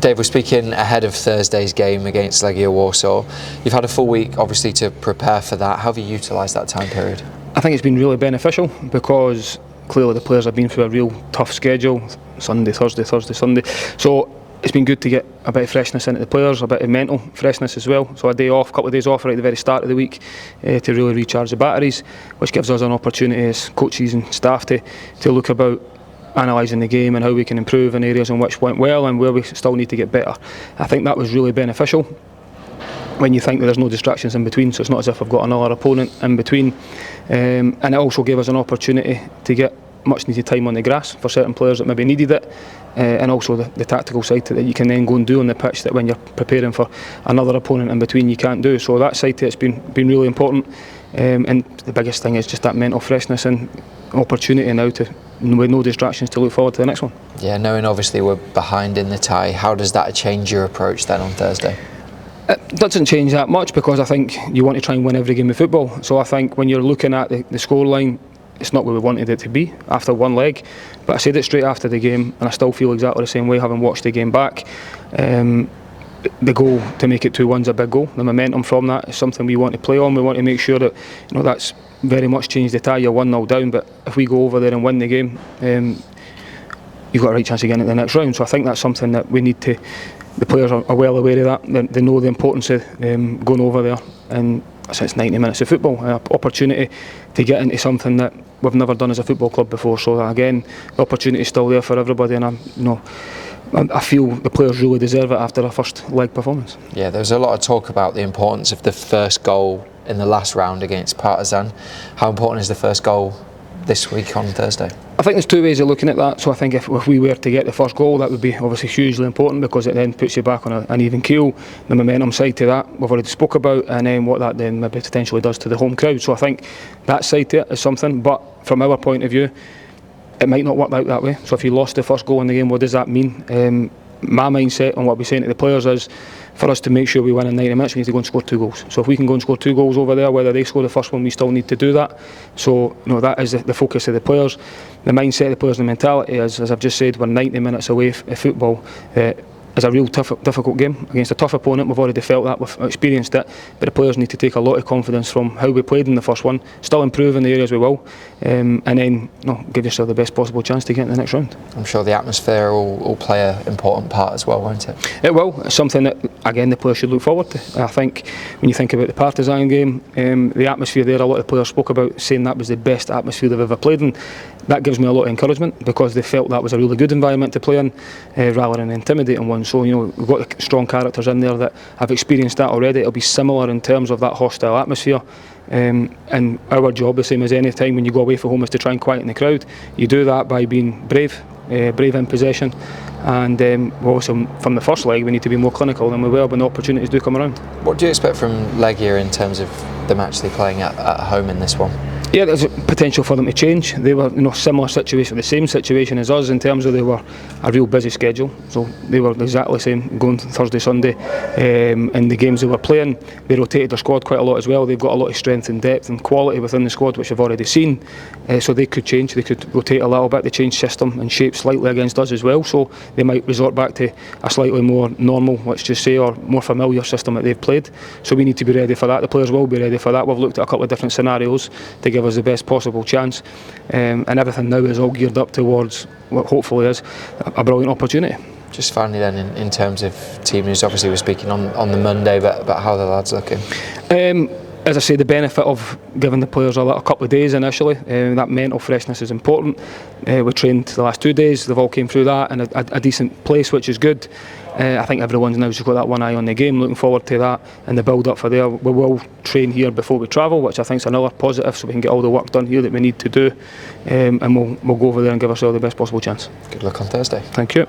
Dave, we're speaking ahead of Thursday's game against Legia Warsaw. You've had a full week, obviously, to prepare for that. How have you utilised that time period? I think it's been really beneficial because clearly the players have been through a real tough schedule, Sunday, Thursday, Sunday. So it's been good to get a bit of freshness into the players, a bit of mental freshness as well. So a day off, a couple of days off right at the very start of the week to really recharge the batteries, which gives us an opportunity as coaches and staff to look about analysing the game and how we can improve in areas in which went well and where we still need to get better. I think that was really beneficial when you think that there's no distractions in between, so it's not as if I've got another opponent in between. And it also gave us an opportunity to get much needed time on the grass for certain players that maybe needed it, and also the tactical side that you can then go and do on the pitch that when you're preparing for another opponent in between you can't do. So that side to it's been really important, and the biggest thing is just that mental freshness and opportunity now to, with no distractions, to look forward to the next one. Yeah, knowing obviously we're behind in the tie, how does that change your approach then on Thursday? It doesn't change that much because I think you want to try and win every game of football. So I think when you're looking at the scoreline, it's not where we wanted it to be after one leg. But I said it straight after the game, and I still feel exactly the same way having watched the game back. The goal to make it 2-1 is a big goal. The momentum from that is something we want to play on. We want to make sure that that's very much changed the tie. You're 1-0 down, but if we go over there and win the game, you've got a right chance of getting it the next round. So I think that's something that we need to. The players are well aware of that. They know the importance of going over there, and since 90 minutes of football, an opportunity to get into something that we've never done as a football club before. So again, the opportunity is still there for everybody, and I feel the players really deserve it after a first leg performance. Yeah, there's a lot of talk about the importance of the first goal in the last round against Partizan. How important is the first goal this week on Thursday? I think there's two ways of looking at that. So I think if we were to get the first goal, that would be obviously hugely important because it then puts you back on an even keel. The momentum side to that we've already spoke about, and then what that then maybe potentially does to the home crowd. So I think that side to it is something, but from our point of view, it might not work out that way. So if you lost the first goal in the game, what does that mean? My mindset on what we're saying to the players is, for us to make sure we win in 90 minutes, we need to go and score 2 goals. So if we can go and score 2 goals over there, whether they score the first one, we still need to do that. So that is the focus of the players. The mindset of the players and the mentality is, as I've just said, we're 90 minutes away from football. It's a real difficult game against a tough opponent. We've already felt that, we've experienced it, but the players need to take a lot of confidence from how we played in the first one, still improve in the areas we will, and then give yourself the best possible chance to get in the next round. I'm sure the atmosphere will play an important part as well, won't it? It will. It's something that, again, the players should look forward to. I think when you think about the Partizan game, the atmosphere there, a lot of players spoke about saying that was the best atmosphere they've ever played in. That gives me a lot of encouragement because they felt that was a really good environment to play in, rather than an intimidating one. So we've got strong characters in there that have experienced that already. It'll be similar in terms of that hostile atmosphere, and our job, the same as any time when you go away from home, is to try and quieten the crowd. You do that by being brave in possession, and also from the first leg we need to be more clinical than we were when the opportunities do come around. What do you expect from Legia in terms of them actually playing at home in this one? Yeah, there's a potential for them to change. They were similar situation, the same situation as us in terms of they were a real busy schedule. So they were exactly the same going Thursday, Sunday, and the games they were playing, they rotated their squad quite a lot as well. They've got a lot of strength and depth and quality within the squad, which I've already seen. So they could change, they could rotate a little bit, they change system and shape slightly against us as well. So they might resort back to a slightly more normal, let's just say, or more familiar system that they've played. So we need to be ready for that. The players will be ready for that. We've looked at a couple of different scenarios to give us the best possible chance, and everything now is all geared up towards what hopefully is a brilliant opportunity. Just finally then, in terms of team news, obviously we're speaking on the Monday, but how are the lads looking? As I say, the benefit of giving the players a couple of days initially, that mental freshness is important. We trained the last 2 days, they've all came through that in a decent place, which is good. I think everyone's now just got that one eye on the game, looking forward to that and the build up for there. We will train here before we travel, which I think is another positive, so we can get all the work done here that we need to do, and we'll go over there and give ourselves the best possible chance. Good luck on Thursday. Thank you.